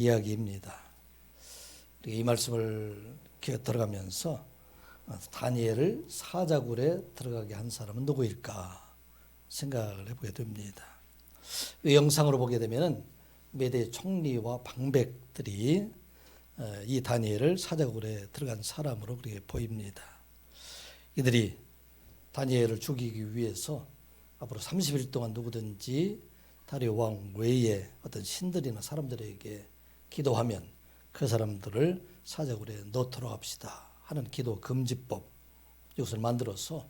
이야기입니다. 이 말씀을 들어가면서 다니엘을 사자굴에 들어가게 한 사람은 누구일까 생각을 해보게 됩니다. 이 영상으로 보게 되면 메대 총리와 방백들이 이 다니엘을 사자굴에 들어간 사람으로 그렇게 보입니다. 이들이 다니엘을 죽이기 위해서 앞으로 30일 동안 누구든지 다리오 왕 외에 어떤 신들이나 사람들에게 기도하면 그 사람들을 사자굴에 넣도록 합시다 하는 기도 금지법, 이것을 만들어서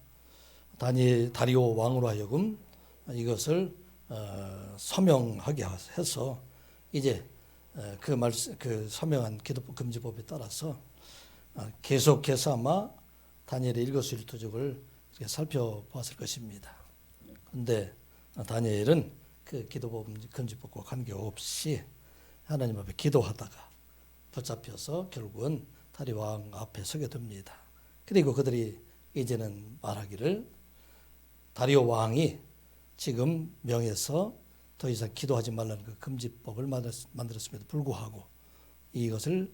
다리오 왕으로 하여금 이것을 서명하게 해서 이제 그 서명한 기도법 금지법에 따라서 계속해서 아마 다니엘의 일거수일투족을 살펴보았을 것입니다. 그런데 다니엘은 그 기도법 금지법과 관계없이 하나님 앞에 기도하다가 붙잡혀서 결국은 다리오 왕 앞에 서게 됩니다. 그리고 그들이 이제는 말하기를 다리오 왕이 지금 명해서 더 이상 기도하지 말라는 그 금지법을 만들었음에도 불구하고 이것을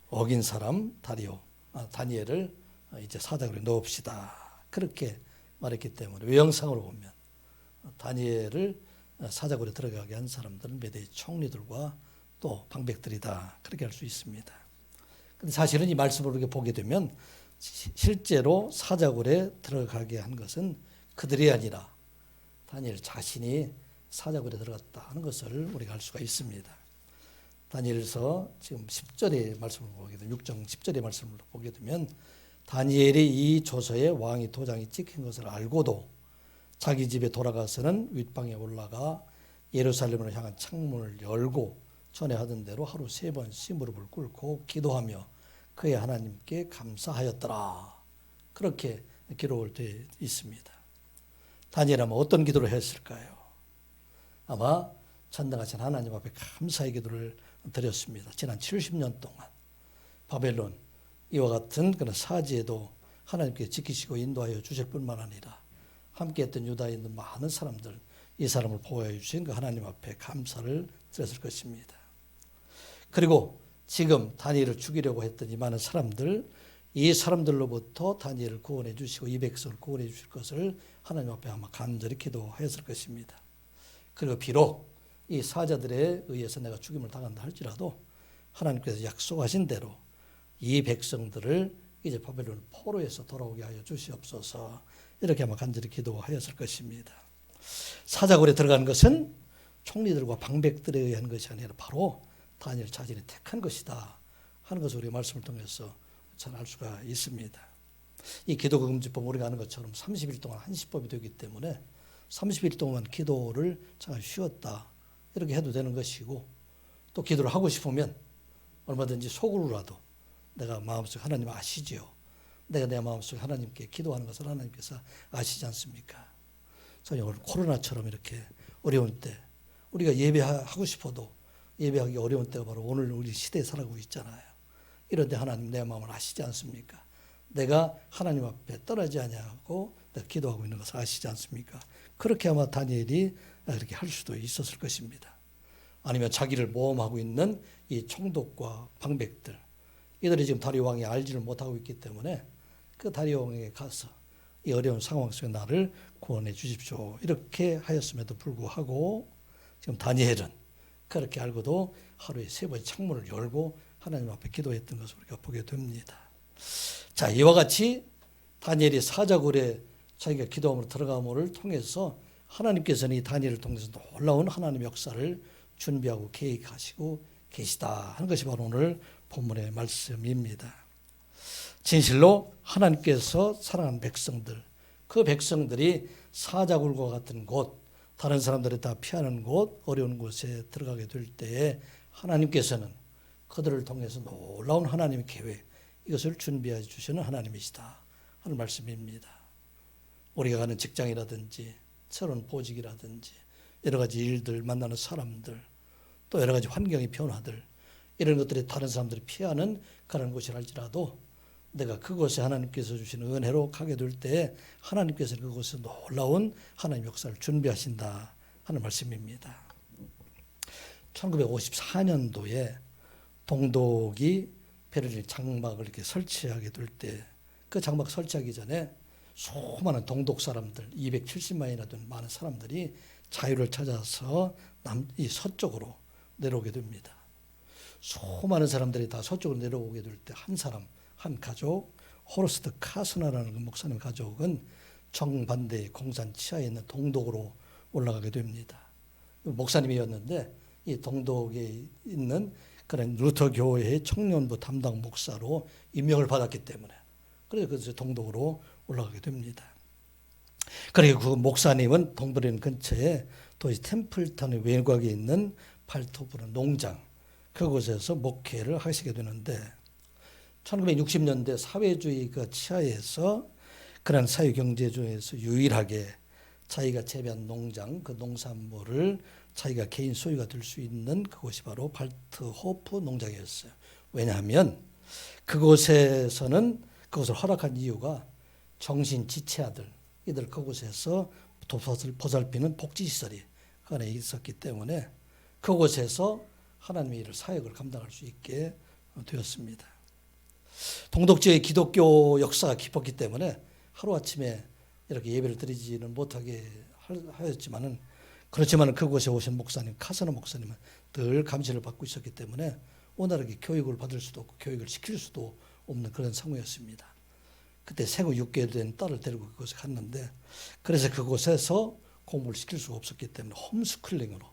어긴 사람 다니엘을 이제 사자굴에 넣읍시다, 그렇게 말했기 때문에 외형상으로 보면 다니엘을 사자굴에 들어가게 한 사람들은 메대의 총리들과 또 방백들이다, 그렇게 할 수 있습니다. 근데 사실은 이 말씀을 이렇게 보게 되면 실제로 사자굴에 들어가게 한 것은 그들이 아니라 다니엘 자신이 사자굴에 들어갔다 하는 것을 우리가 알 수가 있습니다. 다니엘서 지금 10절의 말씀을 보게 되면 6장 10절의 말씀을 보게 되면 다니엘이 이 조서에 왕의 도장이 찍힌 것을 알고도 자기 집에 돌아가서는 윗방에 올라가 예루살렘으로 향한 창문을 열고 전에 하던 대로 하루 3번씩 무릎을 꿇고 기도하며 그의 하나님께 감사하였더라, 그렇게 기록되어 있습니다. 다니엘은 어떤 기도를 했을까요? 아마 전능하신 하나님 앞에 감사의 기도를 드렸습니다. 지난 70년 동안 바벨론 이와 같은 그런 사지에도 하나님께 지키시고 인도하여 주실 뿐만 아니라 함께했던 유다인들 많은 사람들, 이 사람을 보호해 주신 그 하나님 앞에 감사를 드렸을 것입니다. 그리고 지금 다니엘을 죽이려고 했던 이 많은 사람들, 이 사람들로부터 다니엘을 구원해 주시고 이 백성을 구원해 주실 것을 하나님 앞에 아마 간절히 기도하였을 것입니다. 그리고 비록 이 사자들에 의해서 내가 죽임을 당한다 할지라도 하나님께서 약속하신 대로 이 백성들을 이제 바벨론 포로에서 돌아오게 하여 주시옵소서, 이렇게 아마 간절히 기도하였을 것입니다. 사자굴에 들어가는 것은 총리들과 방백들에 의한 것이 아니라 바로 다니엘 자신이 택한 것이다 하는 것을 우리 말씀을 통해서 잘 알 수가 있습니다. 이 기도 금지법 우리가 아는 것처럼 30일 동안 한시법이 되기 때문에 30일 동안 기도를 잠깐 쉬었다 이렇게 해도 되는 것이고, 또 기도를 하고 싶으면 얼마든지 속으로라도 내가 마음속에 하나님 아시지요, 내가 내 마음속에 하나님께 기도하는 것을 하나님께서 아시지 않습니까? 저는 오늘 코로나처럼 이렇게 어려운 때 우리가 예배하고 싶어도 예배하기 어려운 때가 바로 오늘 우리 시대에 살아가고 있잖아요. 이런 때 하나님 내 마음을 아시지 않습니까? 내가 하나님 앞에 떠나지 아니하고 내가 기도하고 있는 것을 아시지 않습니까? 그렇게 아마 다니엘이 이렇게 할 수도 있었을 것입니다. 아니면 자기를 모험하고 있는 이 총독과 방백들, 이들이 지금 다리오 왕이 알지를 못하고 있기 때문에 그 다리오 왕에게 가서 이 어려운 상황 속에 나를 구원해 주십시오, 이렇게 하였음에도 불구하고 지금 다니엘은 그렇게 알고도 하루에 3번 창문을 열고 하나님 앞에 기도했던 것을 우리가 보게 됩니다. 자, 이와 같이 다니엘이 사자굴에 자기가 기도함으로 들어감을 통해서 하나님께서는 이 다니엘을 통해서 놀라운 하나님의 역사를 준비하고 계획하시고 계시다 하는 것이 바로 오늘 본문의 말씀입니다. 진실로 하나님께서 사랑하는 백성들, 그 백성들이 사자굴과 같은 곳, 다른 사람들이 다 피하는 곳, 어려운 곳에 들어가게 될 때에 하나님께서는 그들을 통해서 놀라운 하나님의 계획, 이것을 준비해 주시는 하나님이시다 하는 말씀입니다. 우리가 가는 직장이라든지 새로운 보직이라든지 여러 가지 일들, 만나는 사람들, 또 여러 가지 환경의 변화들, 이런 것들이 다른 사람들이 피하는 그런 곳이랄지라도 내가 그곳에 하나님께서 주시는 은혜로 가게 될 때 하나님께서 그곳에 놀라운 하나님의 역사를 준비하신다 하는 말씀입니다. 1954년도에 동독이 베를린 장막을 이렇게 설치하게 될 때 그 장막 설치하기 전에 수많은 동독 사람들 270만이나 되는 많은 사람들이 자유를 찾아서 이 서쪽으로 내려오게 됩니다. 수많은 사람들이 다 서쪽으로 내려오게 될 때 한 사람, 한 가족, 호르스트 카스나라는 그 목사님 가족은 정반대의 공산 치하에 있는 동독으로 올라가게 됩니다. 목사님이었는데 이 동독에 있는 그런 루터 교회의 청년부 담당 목사로 임명을 받았기 때문에 그래서 동독으로 올라가게 됩니다. 그리고 그 목사님은 동버린 근처에 도시 템플턴의 외곽에 있는 발토브르 농장 그곳에서 목회를 하시게 되는데 1960년대 사회주의 그 치하에서 그런 사회경제주의에서 유일하게 자기가 재배한 농장 그 농산물을 자기가 개인 소유가 될 수 있는 그곳이 바로 발트호프 농장이었어요. 왜냐하면 그곳에서는 그것을 허락한 이유가 정신지체아들 이들 그곳에서 보살피는 복지시설이 그 안에 있었기 때문에 그곳에서 하나님의 일을 사역을 감당할 수 있게 되었습니다. 동독지의 기독교 역사가 깊었기 때문에 하루아침에 이렇게 예배를 드리지는 못하게 하였지만은 그렇지만 그곳에 오신 목사님 카스나 목사님은 늘 감시를 받고 있었기 때문에 원활하게 교육을 받을 수도 없고 교육을 시킬 수도 없는 그런 상황이었습니다. 그때 생후 6개월 된 딸을 데리고 그곳에 갔는데 그래서 그곳에서 공부를 시킬 수가 없었기 때문에 홈스쿨링으로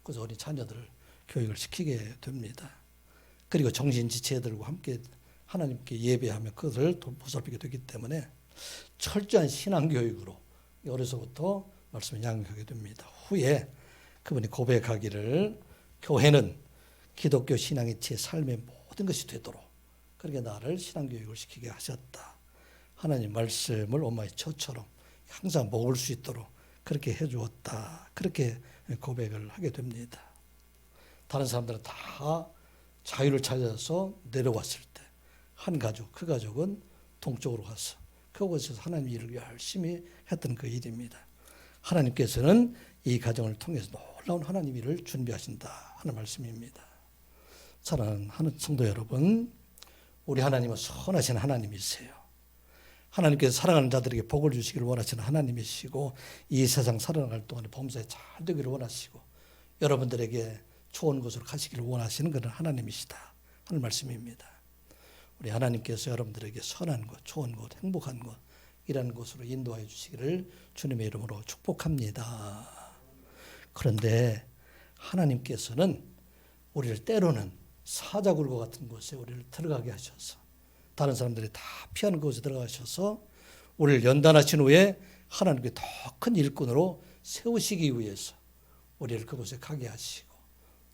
그래서 어린 자녀들을 교육을 시키게 됩니다. 그리고 정신지체들과 함께 하나님께 예배하며 그들을 보살피게 되기 때문에 철저한 신앙교육으로 어려서부터 말씀을 양육하게 됩니다. 후에 그분이 고백하기를 교회는 기독교 신앙의 제 삶의 모든 것이 되도록 그렇게 나를 신앙교육을 시키게 하셨다. 하나님 말씀을 엄마의 젖처럼 항상 먹을 수 있도록 그렇게 해주었다. 그렇게 고백을 하게 됩니다. 다른 사람들은 다 자유를 찾아서 내려왔을 때 한 가족, 그 가족은 동쪽으로 가서 그곳에서 하나님 일을 열심히 했던 그 일입니다. 하나님께서는 이 가정을 통해서 놀라운 하나님 일을 준비하신다 하는 말씀입니다. 사랑하는 성도 여러분, 우리 하나님은 선하신 하나님이세요. 하나님께서 사랑하는 자들에게 복을 주시기를 원하시는 하나님이시고 이 세상 살아갈 동안에 범사에 잘 되기를 원하시고 여러분들에게 좋은 곳으로 가시기를 원하시는 그런 하나님이시다 하는 말씀입니다. 우리 하나님께서 여러분들에게 선한 것, 좋은 것, 행복한 것 이런 곳으로 인도하여 주시기를 주님의 이름으로 축복합니다. 그런데 하나님께서는 우리를 때로는 사자굴과 같은 곳에 우리를 들어가게 하셔서 다른 사람들이 다 피하는 곳에 들어가셔서 우리를 연단하신 후에 하나님께 더 큰 일꾼으로 세우시기 위해서 우리를 그곳에 가게 하시고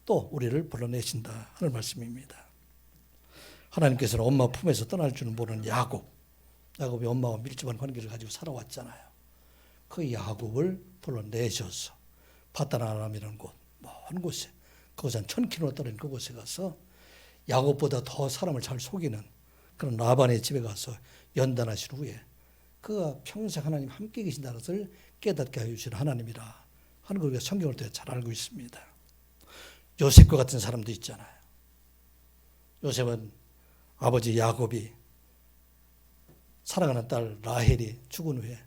또 우리를 불러내신다 하는 말씀입니다. 하나님께서는 엄마 품에서 떠날 줄은 모르는 야곱이 엄마와 밀접한 관계를 가지고 살아왔잖아요. 그 야곱을 불러내셔서 파단-아람이라는 곳, 먼 곳에 그곳 한 1000km 떨어진 그곳에 가서 야곱보다 더 사람을 잘 속이는 그런 라반의 집에 가서 연단하신 후에 그가 평생 하나님 함께 계신다는 것을 깨닫게 해주시는 하나님이라 하는 걸 우리가 성경을 통해 잘 알고 있습니다. 요셉과 같은 사람도 있잖아요. 요셉은 아버지 야곱이 사랑하는 딸 라헬이 죽은 후에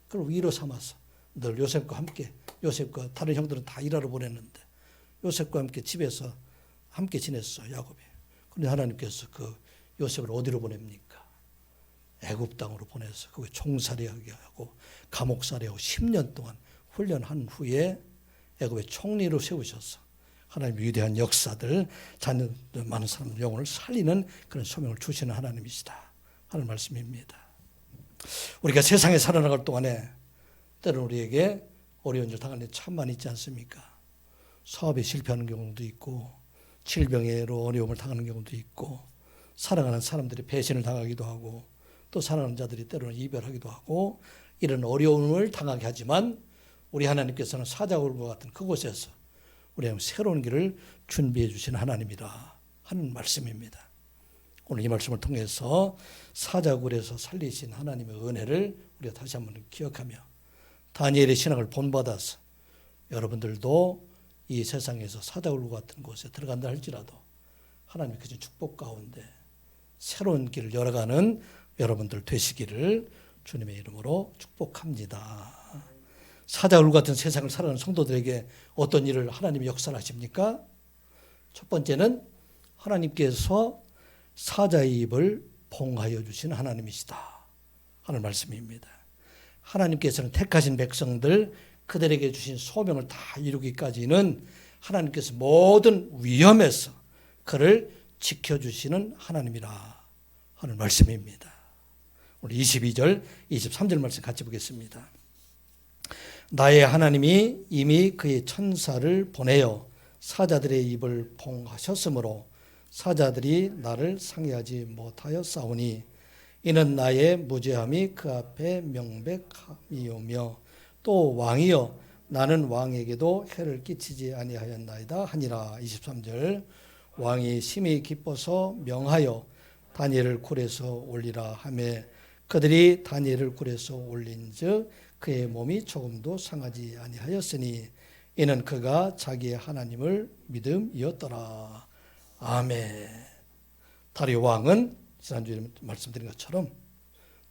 그걸 위로 삼아서 늘 요셉과 함께 요셉과 다른 형들은 다 일하러 보냈는데 요셉과 함께 집에서 함께 지냈어 야곱이. 그런데 하나님께서 그 요셉을 어디로 보냅니까? 애굽 땅으로 보내서 거기 총살이하게 하고 감옥살이하고 10년 동안 훈련한 후에 애굽의 총리로 세우셔서 하나님 위대한 역사들 자녀들 많은 사람들 영혼을 살리는 그런 소명을 주시는 하나님이시다 하는 말씀입니다. 우리가 세상에 살아나갈 동안에 때로는 우리에게 어려운 일 당할 일 참 많이 있지 않습니까? 사업에 실패하는 경우도 있고 질병으로 어려움을 당하는 경우도 있고 사랑하는 사람들이 배신을 당하기도 하고 또 사랑하는 자들이 때로는 이별하기도 하고 이런 어려움을 당하게 하지만 우리 하나님께서는 사자굴과 같은 그곳에서 우리는 새로운 길을 준비해 주신 하나님이라 하는 말씀입니다. 오늘 이 말씀을 통해서 사자굴에서 살리신 하나님의 은혜를 우리가 다시 한번 기억하며 다니엘의 신학을 본받아서 여러분들도 이 세상에서 사자굴과 같은 곳에 들어간다 할지라도 하나님의 그 축복 가운데 새로운 길을 열어가는 여러분들 되시기를 주님의 이름으로 축복합니다. 사자굴 같은 세상을 살아가는 성도들에게 어떤 일을 하나님이 역사를 하십니까? 첫 번째는 하나님께서 사자의 입을 봉하여 주시는 하나님이시다 하는 말씀입니다. 하나님께서는 택하신 백성들 그들에게 주신 소명을 다 이루기까지는 하나님께서 모든 위험에서 그를 지켜주시는 하나님이라 하는 말씀입니다. 우리 22절, 23절 말씀 같이 보겠습니다. 나의 하나님이 이미 그의 천사를 보내어 사자들의 입을 봉하셨으므로 사자들이 나를 상해하지 못하였사오니 이는 나의 무죄함이 그 앞에 명백함이오며 또 왕이여 나는 왕에게도 해를 끼치지 아니하였나이다 하니라. 23절 왕이 심히 기뻐서 명하여 다니엘을 굴에서 올리라 하매 그들이 다니엘을 굴에서 올린즉 그의 몸이 조금도 상하지 아니하였으니 이는 그가 자기의 하나님을 믿음이었더라. 아멘. 다리오 왕은 지난주에 말씀드린 것처럼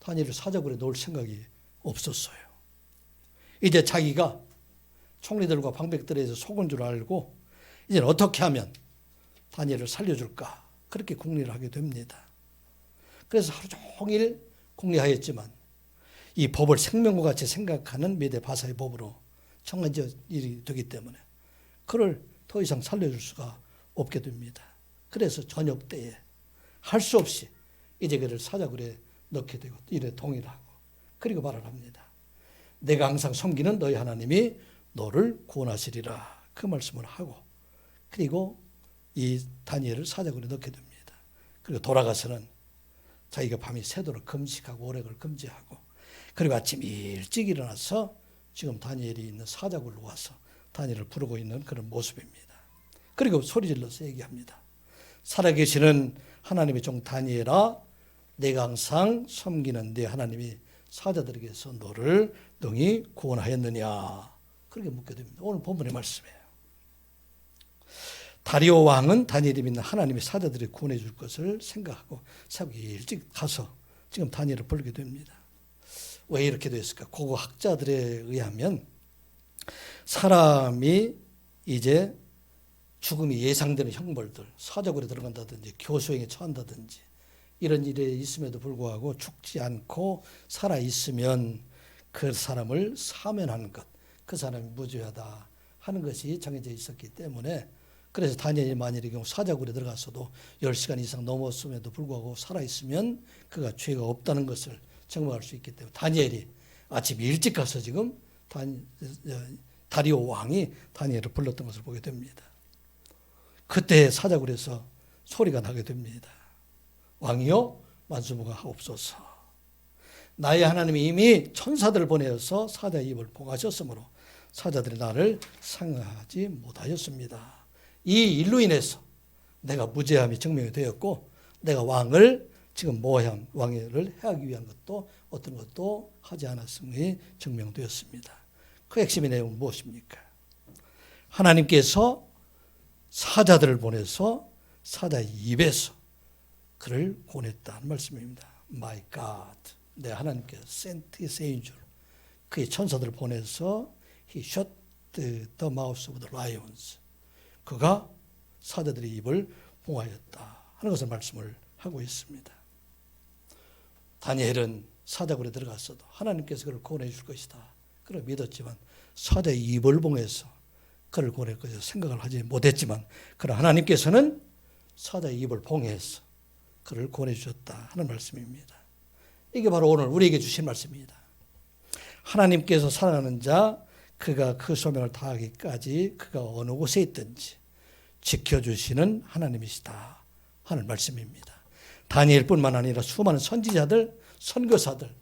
다니엘을 사자굴에 놓을 생각이 없었어요. 이제 자기가 총리들과 방백들에서 속은 줄 알고 이제는 어떻게 하면 다니엘을 살려줄까 그렇게 궁리를 하게 됩니다. 그래서 하루 종일 궁리하였지만 이 법을 생명과 같이 생각하는 메대 바사의 법으로 정한 일이 되기 때문에 그를 더 이상 살려줄 수가 없게 됩니다. 그래서 저녁 때에 할 수 없이 이제 그를 사자굴에 넣게 되고 이래 동의하고 그리고 말을 합니다. 내가 항상 섬기는 너희 하나님이 너를 구원하시리라 그 말씀을 하고 그리고 이 다니엘을 사자굴에 넣게 됩니다. 그리고 돌아가서는 자기가 밤이 새도록 금식하고 오래걸 금지하고 그리고 아침 일찍 일어나서 지금 다니엘이 있는 사자굴로 와서 다니엘을 부르고 있는 그런 모습입니다. 그리고 소리질러서 얘기합니다. 살아계시는 하나님의 종 다니엘아 내가 항상 섬기는 네 하나님이 사자들에게서 너를 능히 구원하였느냐 그렇게 묻게 됩니다. 오늘 본문의 말씀이에요. 다리오 왕은 다니엘이 믿는 하나님의 사자들이 구원해 줄 것을 생각하고 새벽에 일찍 가서 지금 다니엘을 부르게 됩니다. 왜 이렇게 됐을까? 고고 학자들에 의하면 사람이 이제 죽음이 예상되는 형벌들, 사자굴에 들어간다든지 교수형에 처한다든지 이런 일이 있음에도 불구하고 죽지 않고 살아있으면 그 사람을 사면하는 것, 그 사람이 무죄하다 하는 것이 정해져 있었기 때문에 그래서 다니엘이 만일 이 경우 사자굴에 들어가서도 10시간 이상 넘었음에도 불구하고 살아있으면 그가 죄가 없다는 것을 증명할 수 있기 때문에 다니엘이 아침 일찍 가서 지금 다리오 왕이 다니엘을 불렀던 것을 보게 됩니다. 그때 사자굴에서 소리가 나게 됩니다. 왕이여 만수무강하옵소서. 나의 하나님이 이미 천사들을 보내어서 사자의 입을 봉하셨으므로 사자들이 나를 상하지 못하였습니다. 이 일로 인해서 내가 무죄함이 증명이 되었고 내가 왕을 지금 왕위를 해하기 위한 것도 어떤 것도 하지 않았음이 증명되었습니다. 그 핵심의 내용은 무엇입니까? 하나님께서 사자들을 보내서 사자의 입에서 그를 구원했다는 말씀입니다. My God, 내 하나님께서 sent his angel, 그의 천사들을 보내서 he shut the mouths of the lions, 그가 사자들의 입을 봉하였다 하는 것을 말씀을 하고 있습니다. 다니엘은 사자굴에 들어갔어도 하나님께서 그를 구원해 줄 것이다 그를 믿었지만 사자의 입을 봉해서 그를 구원할 것을 생각을 하지 못했지만 그러나 하나님께서는 사자의 입을 봉해서 그를 구원해 주셨다 하는 말씀입니다. 이게 바로 오늘 우리에게 주신 말씀입니다. 하나님께서 사랑하는 자 그가 그 소명을 다하기까지 그가 어느 곳에 있든지 지켜주시는 하나님이시다 하는 말씀입니다. 다니엘뿐만 아니라 수많은 선지자들, 선교사들,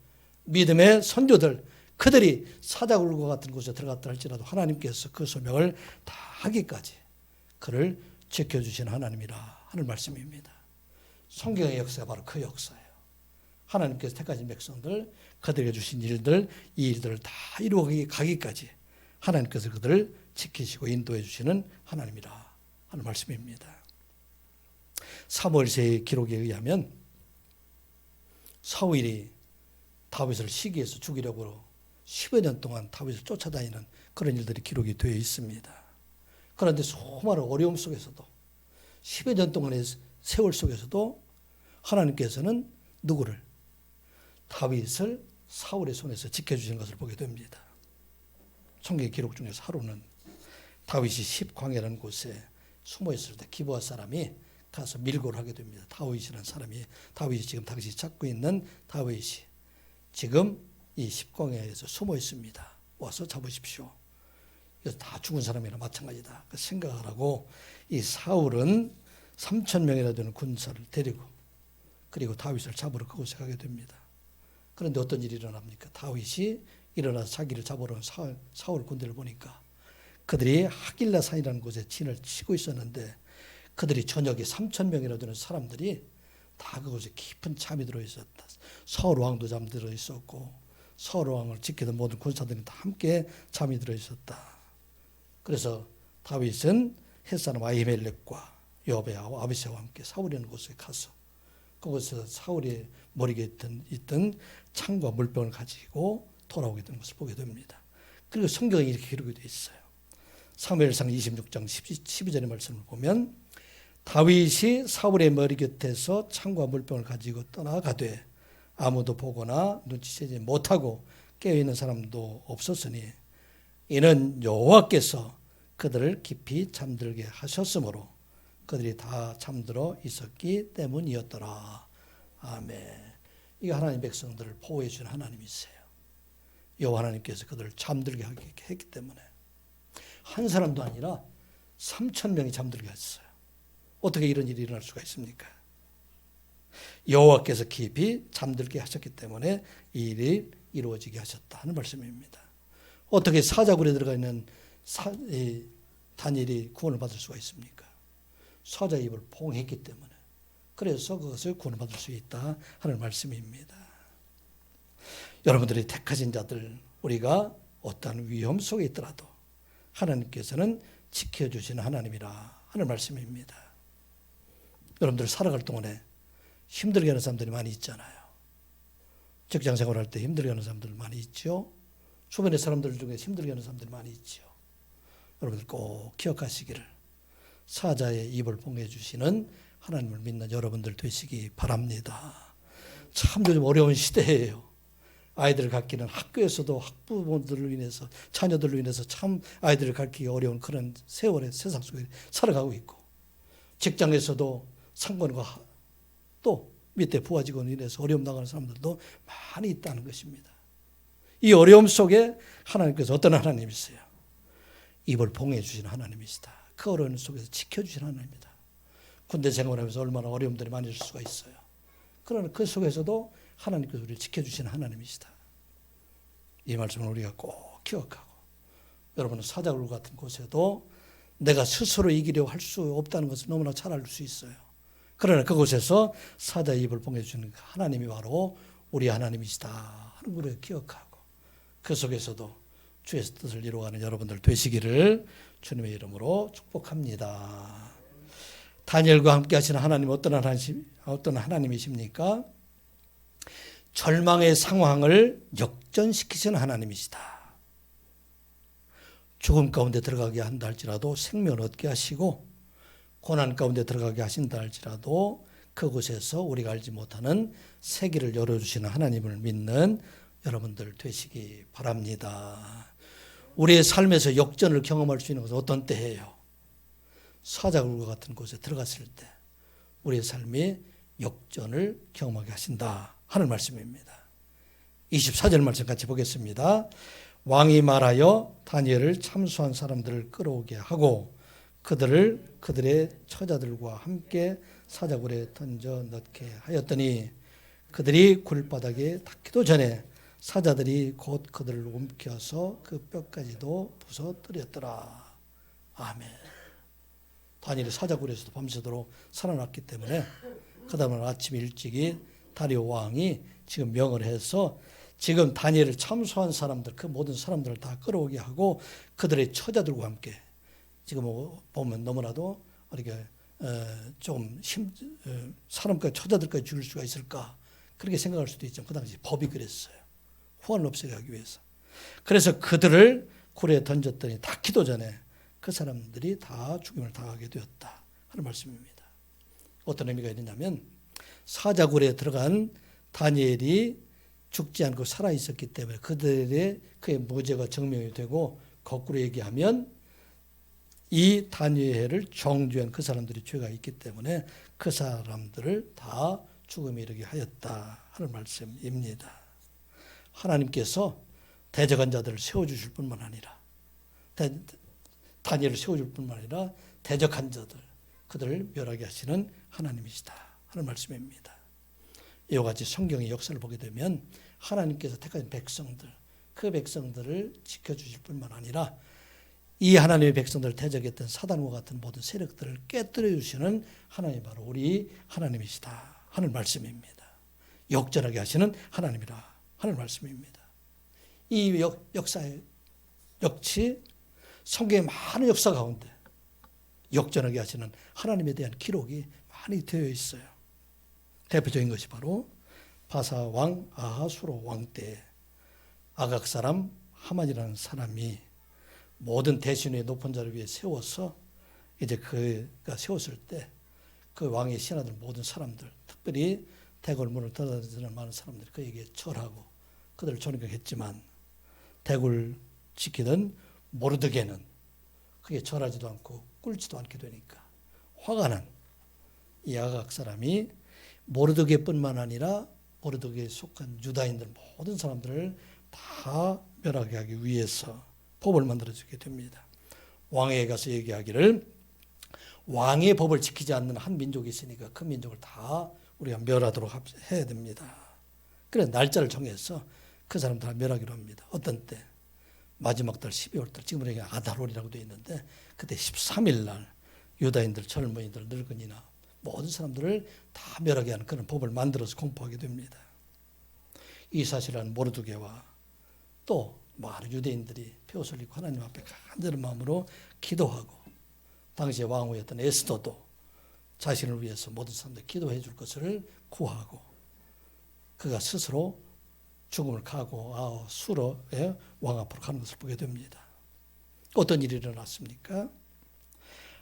믿음의 선조들 그들이 사자굴과 같은 곳에 들어갔다 할지라도 하나님께서 그 소명을 다하기까지 그를 지켜주시는 하나님이라 하는 말씀입니다. 성경의 역사가 바로 그 역사예요. 하나님께서 택하신 백성들, 그들에게 주신 일들, 이 일들을 다 이루어가기까지 하나님께서 그들을 지키시고 인도해 주시는 하나님이라 하는 말씀입니다. 사무엘서의 기록에 의하면 사울이 다윗을 시기해서 죽이려고 10여 년 동안 다윗을 쫓아다니는 그런 일들이 기록이 되어 있습니다. 그런데 수많은 어려움 속에서도 10여 년 동안의 세월 속에서도 하나님께서는 누구를? 다윗을 사울의 손에서 지켜주신 것을 보게 됩니다. 성경 기록 중에서 하루는 다윗이 십광야라는 곳에 숨어 있을 때 기브아 사람이 가서 밀고를 하게 됩니다. 다윗이라는 사람이, 다윗이 지금 당시 찾고 있는 다윗이 지금 이 십광야에서 숨어 있습니다. 와서 잡으십시오. 이거 다 죽은 사람이나 마찬가지다. 그 생각을 하고 이 사울은 3,000명이나 되는 군사를 데리고 그리고 다윗을 잡으러 그곳에 가게 됩니다. 그런데 어떤 일이 일어납니까? 다윗이 일어나서 자기를 잡으러 온 사울 군대를 보니까 그들이 하길라 산이라는 곳에 진을 치고 있었는데 그들이 저녁에 3,000명이나 되는 사람들이 다 그곳에 깊은 잠이 들어 있었다. 사울 왕도 잠들어 있었고 사울 왕을 지키던 모든 군사들이 다 함께 잠이 들어 있었다. 그래서 다윗은 햇사람 아히멜렉과 여호베하고 아비새와 함께 사울이라는 곳에 가서 그곳에서 사울의 머리에 있던 창과 물병을 가지고 돌아오게 되는 것을 보게 됩니다. 그리고 성경에 이렇게 기록이 되어 있어요. 사무엘상 26장 12절의 말씀을 보면 다윗이 사울의 머리 곁에서 창과 물병을 가지고 떠나가되 아무도 보거나 눈치채지 못하고 깨어있는 사람도 없었으니 이는 여호와께서 그들을 깊이 잠들게 하셨으므로 그들이 다 잠들어 있었기 때문이었더라. 아멘. 이게 하나님 백성들을 보호해 주신 하나님이세요. 여호와 하나님께서 그들을 잠들게 했기 때문에 한 사람도 아니라 3,000명이 잠들게 했어요. 어떻게 이런 일이 일어날 수가 있습니까? 여호와께서 깊이 잠들게 하셨기 때문에 이 일이 이루어지게 하셨다 하는 말씀입니다. 어떻게 사자굴에 들어가 있는 다니엘이 구원을 받을 수가 있습니까? 사자 입을 봉했기 때문에. 그래서 그것을 구원받을 수 있다 하는 말씀입니다. 여러분들이 택하신 자들, 우리가 어떠한 위험 속에 있더라도 하나님께서는 지켜주시는 하나님이라 하는 말씀입니다. 여러분들 살아갈 동안에 힘들게 하는 사람들이 많이 있잖아요. 직장 생활할 때 힘들게 하는 사람들 많이 있죠. 주변의 사람들 중에 힘들게 하는 사람들이 많이 있죠. 여러분들 꼭 기억하시기를 사자의 입을 봉해 주시는 하나님을 믿는 여러분들 되시기 바랍니다. 참 요즘 어려운 시대예요. 아이들을 가르치는 학교에서도 학부모들로 인해서 자녀들로 인해서 참 아이들을 가르치기 어려운 그런 세월의 세상 속에 살아가고 있고 직장에서도 상관과 또 밑에 부하 직원으로 인해서 어려움 당하는 사람들도 많이 있다는 것입니다. 이 어려움 속에 하나님께서 어떤 하나님이세요? 입을 봉해 주시는 하나님이시다. 그 어려움 속에서 지켜주시는 하나님입니다. 군대 생활하면서 얼마나 어려움들이 많을 수가 있어요. 그러나 그 속에서도 하나님께서 우리를 지켜주시는 하나님이시다. 이 말씀을 우리가 꼭 기억하고 여러분은 사자굴 같은 곳에도 내가 스스로 이기려고 할 수 없다는 것을 너무나 잘 알 수 있어요. 그러나 그곳에서 사자의 입을 봉해주는 하나님이 바로 우리 하나님이시다 하는 걸 기억하고 그 속에서도 주의 뜻을 이루어가는 여러분들 되시기를 주님의 이름으로 축복합니다. 다니엘과 함께 하시는 하나님 어떤 하나님이십니까? 절망의 상황을 역전시키시는 하나님이시다. 죽음 가운데 들어가게 한다 할지라도 생명을 얻게 하시고 고난 가운데 들어가게 하신다 할지라도 그곳에서 우리가 알지 못하는 세계를 열어주시는 하나님을 믿는 여러분들 되시기 바랍니다. 우리의 삶에서 역전을 경험할 수 있는 것은 어떤 때예요? 사자굴과 같은 곳에 들어갔을 때 우리의 삶이 역전을 경험하게 하신다 하는 말씀입니다. 24절 말씀 같이 보겠습니다. 왕이 말하여 다니엘을 참수한 사람들을 끌어오게 하고 그들을 그들의 처자들과 함께 사자굴에 던져 넣게 하였더니 그들이 굴바닥에 닿기도 전에 사자들이 곧 그들을 움켜서 그 뼈까지도 부서뜨렸더라. 아멘. 다니엘이 사자굴에서도 밤새도록 살아났기 때문에 그 다음날 아침 일찍이 다리오 왕이 지금 명을 해서 지금 다니엘을 참수한 사람들 그 모든 사람들을 다 끌어오게 하고 그들의 처자들과 함께 지금 보면 너무나도 이렇게 사람까지 처자들까지 죽일 수가 있을까? 그렇게 생각할 수도 있지만 그 당시 법이 그랬어요. 후환을 없애게 하기 위해서. 그래서 그들을 굴에 던졌더니 닿기도 전에 그 사람들이 다 죽임을 당하게 되었다 하는 말씀입니다. 어떤 의미가 있느냐면 사자굴에 들어간 다니엘이 죽지 않고 살아있었기 때문에 그의 무죄가 증명이 되고 거꾸로 얘기하면 이 다니엘을 정죄한 그 사람들이 죄가 있기 때문에 그 사람들을 다 죽음에 이르게 하였다 하는 말씀입니다. 하나님께서 대적한 자들을 세워주실 뿐만 아니라 다니엘을 세워줄 뿐만 아니라 대적한 자들 그들을 멸하게 하시는 하나님이시다 하는 말씀입니다. 이와 같이 성경의 역사를 보게 되면 하나님께서 택하신 백성들 그 백성들을 지켜주실 뿐만 아니라 이 하나님의 백성들을 대적했던 사단과 같은 모든 세력들을 깨뜨려 주시는 하나님이 바로 우리 하나님이시다 하는 말씀입니다. 역전하게 하시는 하나님이라 하는 말씀입니다. 이 역사에 역시 성경의 많은 역사 가운데 역전하게 하시는 하나님에 대한 기록이 많이 되어 있어요. 대표적인 것이 바로 바사 왕 아하수로 왕 때 아각 사람 하만이라는 사람이 모든 대신의 높은 자를 위해 세워서 이제 그가 세웠을 때 그 왕의 신하들 모든 사람들 특별히 대궐 문을 닫아주는 많은 사람들이 그에게 절하고 그들을 존경했지만 대궐 지키던 모르드게는 그게 절하지도 않고 꿇지도 않게 되니까 화가 난 이 아각 사람이 모르드게뿐만 아니라 모르드게에 속한 유다인들 모든 사람들을 다 멸하게 하기 위해서 법을 만들어주게 됩니다. 왕에게 가서 얘기하기를 왕의 법을 지키지 않는 한 민족이 있으니까 그 민족을 다 우리가 멸하도록 해야 됩니다. 그래 날짜를 정해서 그 사람들 다 멸하기로 합니다. 어떤 때? 마지막 달 12월 달 지금 우리가 아달월이라고 되어 있는데 그때 13일 날 유다인들 젊은이들 늙은이나 모든 사람들을 다 멸하게 하는 그런 법을 만들어서 공포하게 됩니다. 이 사실은 모르드게와 또 많은 유대인들이 벼슬 입고 하나님 앞에 간절한 마음으로 기도하고 당시의 왕후였던 에스더도 자신을 위해서 모든 사람들 기도해 줄 것을 구하고 그가 스스로 죽음을 각오하고 수로의 왕 앞으로 가는 것을 보게 됩니다. 어떤 일이 일어났습니까?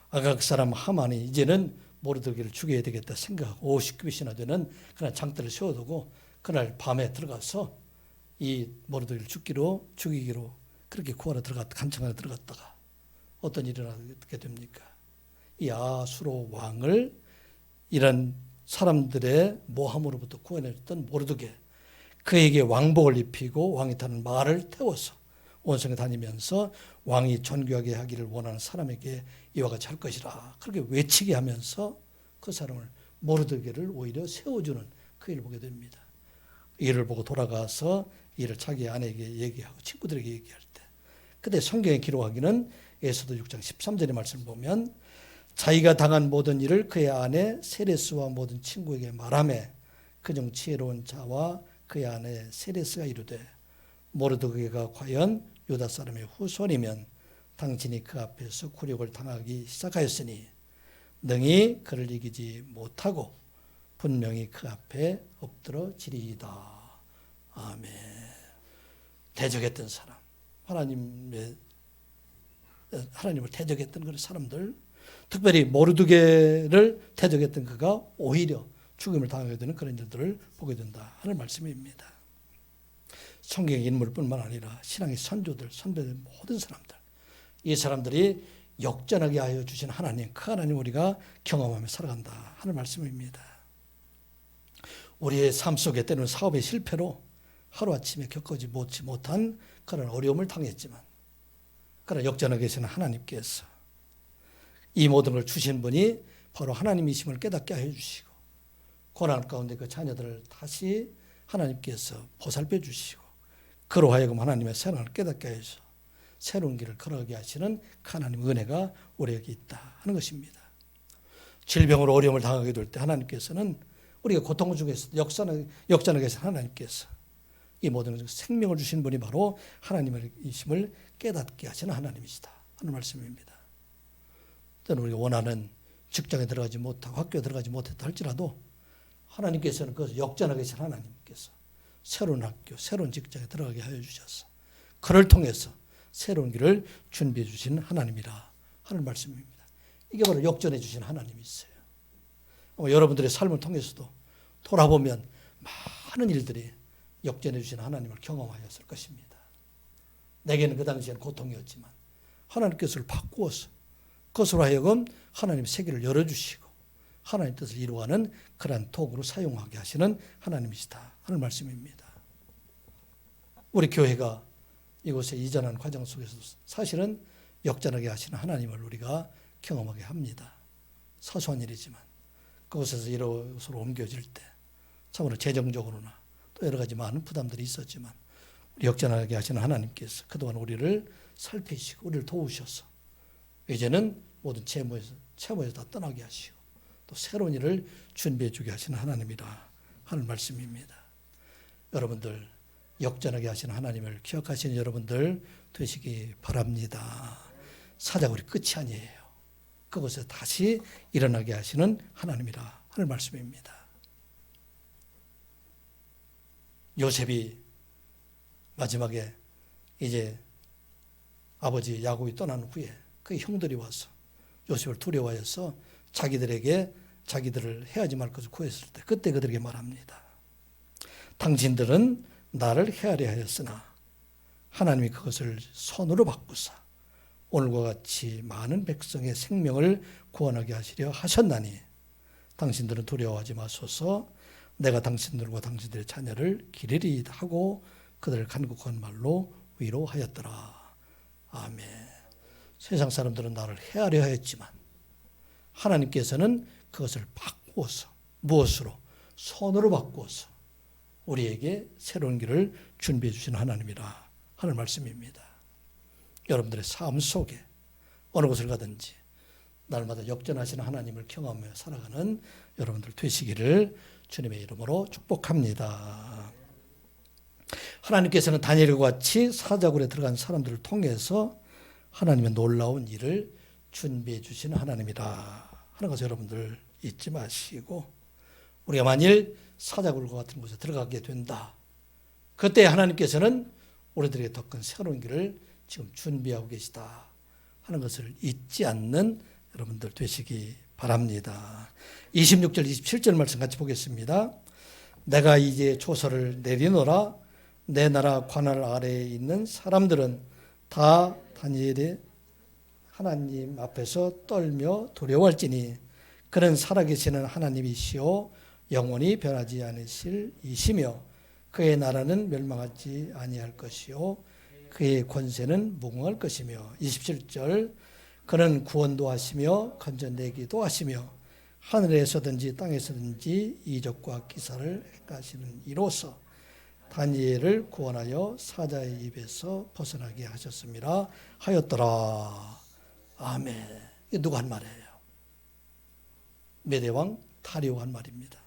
아각 사람 하만이 이제는 모르드게를 죽여야 되겠다 생각하고 50규빗이나 되는 그런 장대를 세워두고 그날 밤에 들어가서 이 모르드게를 죽이기로 그렇게 구하러 간청하러 들어갔다가 어떤 일이 일어나게 됩니까? 이 아수로 왕을 이런 사람들의 모함으로부터 구원해줬던 모르드게 그에게 왕복을 입히고 왕이 타는 말을 태워서 온 성에 다니면서 왕이 존귀하게 하기를 원하는 사람에게 이와 같이 할 것이라 그렇게 외치게 하면서 그 사람을 모르드게를 오히려 세워주는 그 일을 보게 됩니다. 이를 보고 돌아가서 이를 자기 아내에게 얘기하고 친구들에게 얘기할 때 그때 성경에 기록하기는 에스더 6장 13절의 말씀을 보면 자기가 당한 모든 일을 그의 아내 세레스와 모든 친구에게 말하며 그중 지혜로운 자와 그의 아내 세레스가 이르되 모르드게가 과연 유다 사람의 후손이면 당신이 그 앞에서 굴욕을 당하기 시작하였으니 능히 그를 이기지 못하고 분명히 그 앞에 엎드러지리이다. 아멘. 대적했던 사람, 하나님을 대적했던 그런 사람들, 특별히 모르드게를 대적했던 그가 오히려 죽임을 당하게 되는 그런 일들을 보게 된다 하는 말씀입니다. 성경의 인물뿐만 아니라 신앙의 선조들, 선배들 모든 사람들, 이 사람들이 역전하게 하여 주신 하나님, 그 하나님 우리가 경험하며 살아간다 하는 말씀입니다. 우리의 삶 속에 때로는 사업의 실패로 하루아침에 겪지 못한 그런 어려움을 당했지만 그러나 역전하게 계시는 하나님께서 이 모든 걸 주신 분이 바로 하나님이심을 깨닫게 하여 주시고 고난 가운데 그 자녀들을 다시 하나님께서 보살펴 주시고 그로 하여금 하나님의 사랑을 깨닫게 하셔서 새로운 길을 걸어가게 하시는 하나님의 은혜가 우리에게 있다 하는 것입니다. 질병으로 어려움을 당하게 될 때 하나님께서는 우리가 고통 중에서 역전하게 계신 하나님께서 이 모든 생명을 주신 분이 바로 하나님이심을 깨닫게 하시는 하나님이시다 하는 말씀입니다. 때는 우리가 원하는 직장에 들어가지 못하고 학교에 들어가지 못했다 할지라도 하나님께서는 그것을 역전하게 하신 하나님께서 새로운 학교, 새로운 직장에 들어가게 하여 주셔서 그를 통해서 새로운 길을 준비해 주신 하나님이라 하는 말씀입니다. 이게 바로 역전해 주신 하나님이세요. 여러분들의 삶을 통해서도 돌아보면 많은 일들이 역전해 주신 하나님을 경험하였을 것입니다. 내게는 그 당시에는 고통이었지만 하나님께서 바꾸어서 그것으로 하여금 하나님의 세계를 열어주시고 하나님 뜻을 이루어가는 그러한 도구로 사용하게 하시는 하나님이시다 하는 말씀입니다. 우리 교회가 이곳에 이전하는 과정 속에서 사실은 역전하게 하시는 하나님을 우리가 경험하게 합니다. 사소한 일이지만 그곳에서 이곳으로 옮겨질 때 참으로 재정적으로나 또 여러 가지 많은 부담들이 있었지만 우리 역전하게 하시는 하나님께서 그동안 우리를 살피시고 우리를 도우셔서 이제는 모든 채무에서 다 떠나게 하시고 또 새로운 일을 준비해 주게 하시는 하나님이라 하는 말씀입니다. 여러분들 역전하게 하시는 하나님을 기억하시는 여러분들 되시기 바랍니다. 사자굴이 끝이 아니에요. 그것에 다시 일어나게 하시는 하나님이라 하는 말씀입니다. 요셉이 마지막에 이제 아버지 야곱이 떠난 후에 그 형들이 와서 요셉을 두려워해서 자기들에게 자기들을 해하지 말 것을 구했을 때 그때 그들에게 말합니다. 당신들은 나를 해하려 하였으나 하나님이 그것을 선으로 바꾸사 오늘과 같이 많은 백성의 생명을 구원하게 하시려 하셨나니 당신들은 두려워하지 마소서 내가 당신들과 당신들의 자녀를 기르리이다 하고 그들을 간곡한 말로 위로하였더라. 아멘. 세상 사람들은 나를 해하려 하였지만 하나님께서는 그것을 바꾸어서 무엇으로? 선으로 바꾸어서 우리에게 새로운 길을 준비해 주시는 하나님이라 하는 말씀입니다. 여러분들의 삶 속에 어느 곳을 가든지 날마다 역전하시는 하나님을 경험하며 살아가는 여러분들 되시기를 주님의 이름으로 축복합니다. 하나님께서는 다니엘과 같이 사자굴에 들어간 사람들을 통해서 하나님의 놀라운 일을 준비해 주시는 하나님이다 하는 것을 여러분들 잊지 마시고 우리가 만일 사자굴과 같은 곳에 들어가게 된다. 그때 하나님께서는 우리들에게 더 큰 새로운 길을 지금 준비하고 계시다 하는 것을 잊지 않는 여러분들 되시기 바랍니다. 26절 27절 말씀 같이 보겠습니다. 내가 이제 조서를 내리노라 내 나라 관할 아래에 있는 사람들은 다 다니엘의 하나님 앞에서 떨며 두려워할지니 그는 살아계시는 하나님이시오 영원히 변하지 않으실 이시며 그의 나라는 멸망하지 아니할 것이요 그의 권세는 무궁할 것이며 27절 그는 구원도 하시며 건져내기도 하시며 하늘에서든지 땅에서든지 이적과 기사를 행하시는 이로써 다니엘을 구원하여 사자의 입에서 벗어나게 하셨습니다 하였더라. 아멘. 이게 누가 한 말이에요? 메대왕 다리오가 한 말입니다.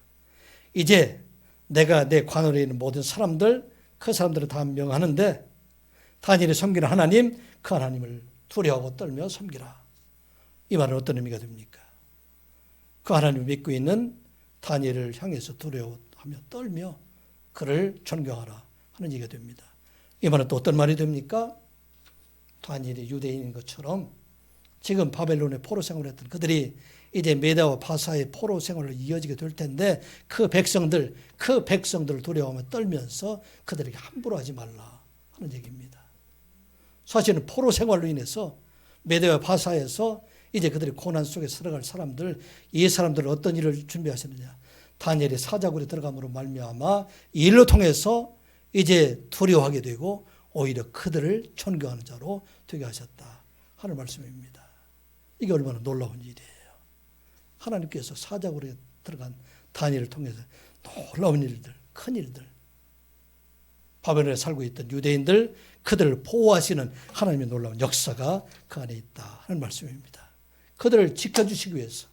이제 내가 내 관원에 있는 모든 사람들 그 사람들을 다 명하는데 다니엘이 섬기는 하나님 그 하나님을 두려워하고 떨며 섬기라. 이 말은 어떤 의미가 됩니까? 그 하나님을 믿고 있는 다니엘을 향해서 두려워하며 떨며 그를 존경하라 하는 얘기가 됩니다. 이 말은 또 어떤 말이 됩니까? 다니엘이 유대인인 것처럼 지금 바벨론의 포로 생활을 했던 그들이 이제 메다와 바사의 포로 생활로 이어지게 될 텐데 그 백성들을 두려워하며 떨면서 그들에게 함부로 하지 말라 하는 얘기입니다. 사실은 포로 생활로 인해서 메대와 바사에서 이제 그들이 고난 속에 살아갈 사람들, 이 사람들은 어떤 일을 준비하시느냐? 다니엘이 사자굴에 들어감으로 말미암아 이 일로 통해서 이제 두려워하게 되고 오히려 그들을 존경하는 자로 되게 하셨다 하는 말씀입니다. 이게 얼마나 놀라운 일이에요. 하나님께서 사자굴에 들어간 다니엘을 통해서 놀라운 일들, 큰 일들, 바벨론에 살고 있던 유대인들 그들을 보호하시는 하나님의 놀라운 역사가 그 안에 있다 하는 말씀입니다. 그들을 지켜주시기 위해서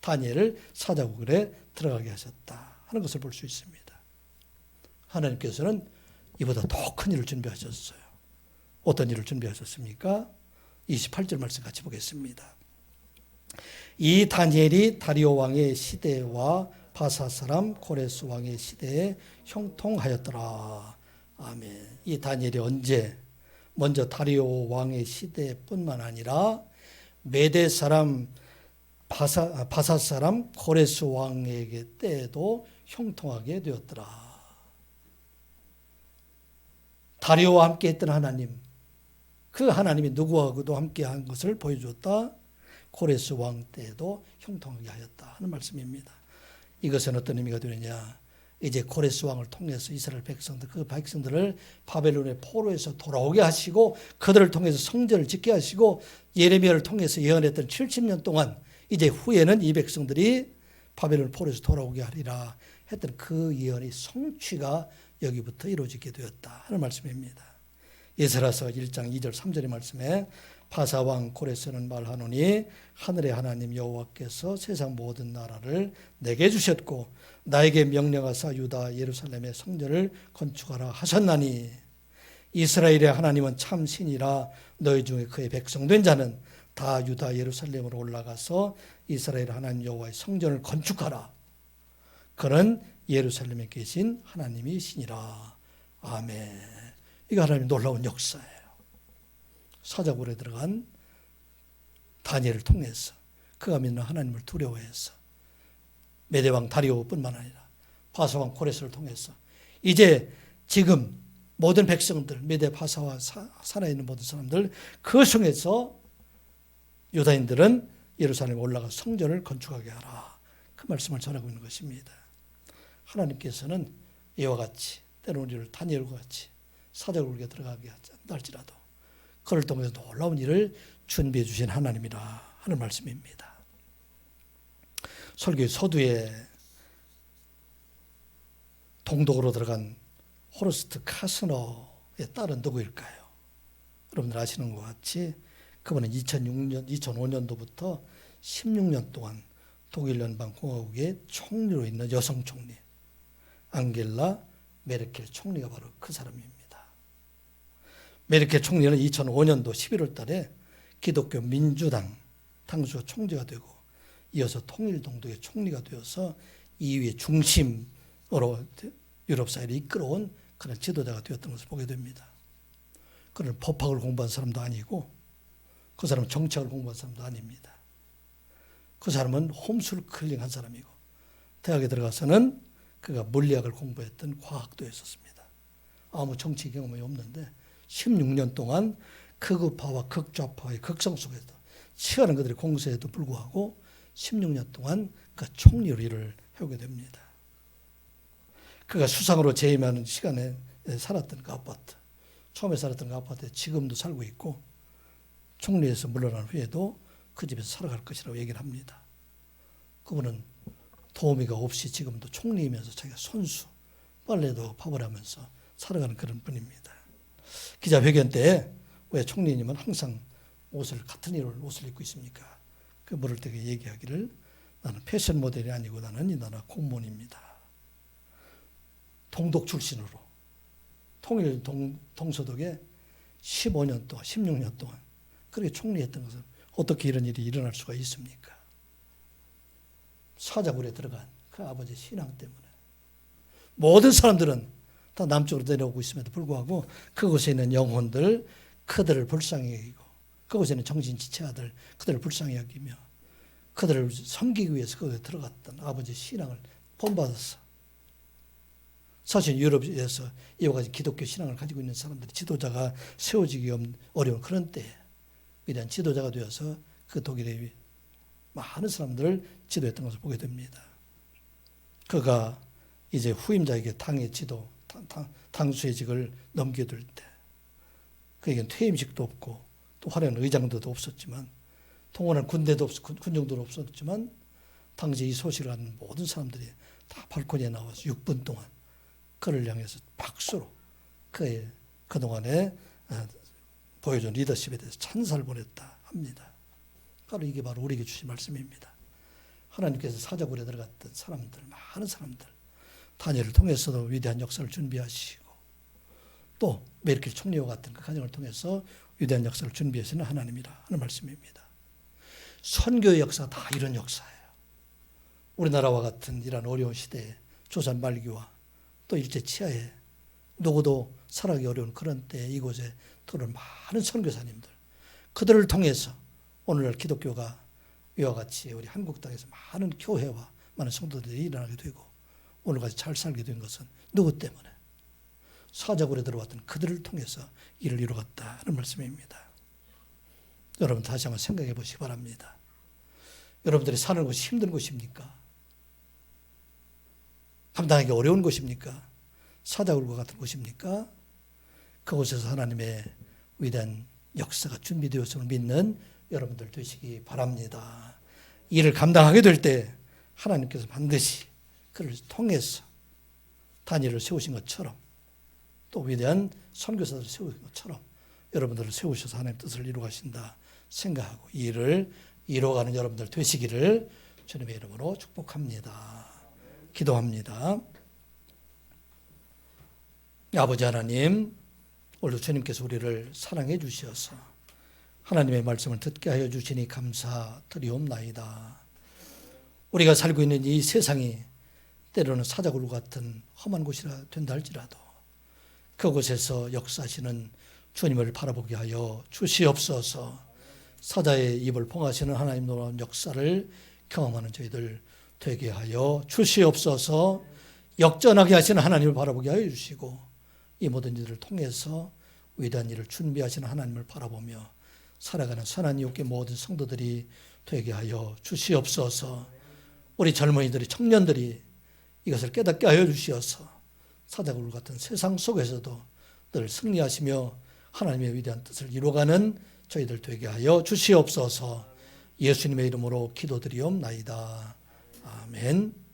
다니엘을 사자굴에 들어가게 하셨다 하는 것을 볼 수 있습니다. 하나님께서는 이보다 더 큰 일을 준비하셨어요. 어떤 일을 준비하셨습니까? 28절 말씀 같이 보겠습니다. 이 다니엘이 다리오 왕의 시대와 바사 사람 고레스 왕의 시대에 형통하였더라. 아멘. 이 다니엘이 언제 먼저 다리오 왕의 시대뿐만 아니라 메대 사람 바사 사람 고레스 왕에게 때에도 형통하게 되었더라. 다리오와 함께 했던 하나님, 그 하나님이 누구하고도 함께 한 것을 보여줬다. 고레스 왕 때에도 형통하게 하였다 하는 말씀입니다. 이것은 어떤 의미가 되느냐? 이제 고레스 왕을 통해서 이스라엘 백성들, 그 백성들을 바벨론의 포로에서 돌아오게 하시고 그들을 통해서 성전을 짓게 하시고 예레미야를 통해서 예언했던 70년 동안 이제 후에는 이 백성들이 바벨론 포로에서 돌아오게 하리라 했던 그 예언의 성취가 여기부터 이루어지게 되었다 하는 말씀입니다. 에스라서 1장 2절 3절의 말씀에 바사왕 고레스는 말하노니 하늘의 하나님 여호와께서 세상 모든 나라를 내게 주셨고 나에게 명령하사 유다 예루살렘의 성전을 건축하라 하셨나니 이스라엘의 하나님은 참 신이라 너희 중에 그의 백성된 자는 다 유다 예루살렘으로 올라가서 이스라엘 하나님 여호와의 성전을 건축하라. 그는 예루살렘에 계신 하나님이 신이라. 아멘. 이거 하나님의 놀라운 역사예요. 사자굴에 들어간 다니엘을 통해서 그가 믿는 하나님을 두려워해서 메대왕 다리오뿐만 아니라 바사왕 고레스를 통해서 이제 지금 모든 백성들 메대 바사와 살아있는 모든 사람들 그 성에서 유다인들은 예루살렘에 올라가 성전을 건축하게 하라. 그 말씀을 전하고 있는 것입니다. 하나님께서는 이와 같이 때로는 우리를 다니엘과 같이 사자굴에 들어가게 하지 않을지라도 그를 통해서 놀라운 일을 준비해 주신 하나님이라 하는 말씀입니다. 설교의 서두에 동독으로 들어간 호르스트 카스너의 딸은 누구일까요? 여러분들 아시는 것 같이 그분은 2005년도부터 16년 동안 독일 연방공화국의 총리로 있는 여성 총리 앙겔라 메르켈 총리가 바로 그 사람입니다. 메르켈 총리는 2005년도 11월 달에 기독교 민주당 당수 총재가 되고 이어서 통일동독의 총리가 되어서 EU의 중심으로 유럽 사회를 이끌어온 그런 지도자가 되었던 것을 보게 됩니다. 그는 법학을 공부한 사람도 아니고 그 사람은 정치학을 공부한 사람도 아닙니다. 그 사람은 홈스쿨링 한 사람이고 대학에 들어가서는 그가 물리학을 공부했던 과학도였었습니다. 아무 정치 경험이 없는데 16년 동안 극우파와 극좌파의 극성 속에서 치열한 그들의 공세에도 불구하고 16년 동안 그 총리로 일을 해오게 됩니다. 그가 수상으로 재임하는 시간에 살았던 그 아파트, 처음에 살았던 그 아파트에 지금도 살고 있고 총리에서 물러난 후에도 그 집에서 살아갈 것이라고 얘기를 합니다. 그분은 도우미가 없이 지금도 총리이면서 자기가 손수, 빨래도 밥을 하면서 살아가는 그런 분입니다. 기자회견 때 왜 총리님은 항상 같은 옷을 입고 있습니까? 그 물을 때 얘기하기를 나는 패션 모델이 아니고 나는 이 나라 공무원입니다. 동독 출신으로 통일 동서독에 15년 동안 16년 동안 그렇게 총리했던 것은 어떻게 이런 일이 일어날 수가 있습니까? 사자굴에 들어간 그 아버지의 신앙 때문에 모든 사람들은 다 남쪽으로 내려오고 있음에도 불구하고 그곳에 있는 영혼들 그들을 불쌍히 여기고 그곳에 있는 정신지체아들 그들을 불쌍히 여기며 그들을 섬기기 위해서 거기에 들어갔던 아버지의 신앙을 본받았어. 사실 유럽에서 이와 같이 기독교 신앙을 가지고 있는 사람들이 지도자가 세워지기 어려운 그런 때에 위대한 지도자가 되어서 그 독일의 많은 사람들을 지도했던 것을 보게 됩니다. 그가 이제 후임자에게 당의 지도, 당수의직을 넘겨둘 때 그에게는 퇴임식도 없고 또 화려한 의장도 없었지만 통원한 군대도 군정도 없었지만 당시 이 소식을 아는 모든 사람들이 다 발코니에 나와서 6분 동안 그를 향해서 박수로 그의 그동안에 보여준 리더십에 대해서 찬사를 보냈다 합니다. 이게 바로 우리에게 주신 말씀입니다. 하나님께서 사자굴에 들어갔던 사람들, 많은 사람들, 다니엘을 통해서도 위대한 역사를 준비하시고 또 메르켈 총리와 같은 그 과정을 통해서 위대한 역사를 준비하시는 하나님이라 하는 말씀입니다. 선교의 역사 다 이런 역사예요. 우리나라와 같은 이런 어려운 시대에 조선 말기와 또 일제 치하에 누구도 살아가기 어려운 그런 때에 이곳에 들어온 많은 선교사님들, 그들을 통해서 오늘날 기독교가 이와 같이 우리 한국 땅에서 많은 교회와 많은 성도들이 일어나게 되고 오늘까지 잘 살게 된 것은 누구 때문에? 사자굴에 들어왔던 그들을 통해서 이를 이루었다는 말씀입니다. 여러분 다시 한번 생각해 보시기 바랍니다. 여러분들이 사는 곳이 힘든 곳입니까? 감당하기 어려운 곳입니까? 사자굴과 같은 곳입니까? 그곳에서 하나님의 위대한 역사가 준비되었음을 믿는 여러분들 되시기 바랍니다. 이를 감당하게 될 때 하나님께서 반드시 그를 통해서 다니엘을 세우신 것처럼 또 위대한 선교사들을 세우신 것처럼 여러분들을 세우셔서 하나님의 뜻을 이루가신다 생각하고 이 일을 이루어가는 여러분들 되시기를 주님의 이름으로 축복합니다. 기도합니다. 아버지 하나님, 오늘도 주님께서 우리를 사랑해 주시어서 하나님의 말씀을 듣게 하여 주시니 감사드리옵나이다. 우리가 살고 있는 이 세상이 때로는 사자굴 같은 험한 곳이라 된다 할지라도 그곳에서 역사하시는 주님을 바라보게 하여 주시옵소서. 사자의 입을 봉하시는 하나님 놀라운 역사를 경험하는 저희들 되게 하여 주시옵소서. 역전하게 하시는 하나님을 바라보게 하여 주시고 이 모든 일을 통해서 위대한 일을 준비하시는 하나님을 바라보며 살아가는 선한 이웃의 모든 성도들이 되게 하여 주시옵소서. 우리 젊은이들이 청년들이 이것을 깨닫게 하여 주시어서 사자굴 같은 세상 속에서도 늘 승리하시며 하나님의 위대한 뜻을 이루어가는 저희들 되게 하여 주시옵소서. 예수님의 이름으로 기도드리옵나이다. 아멘.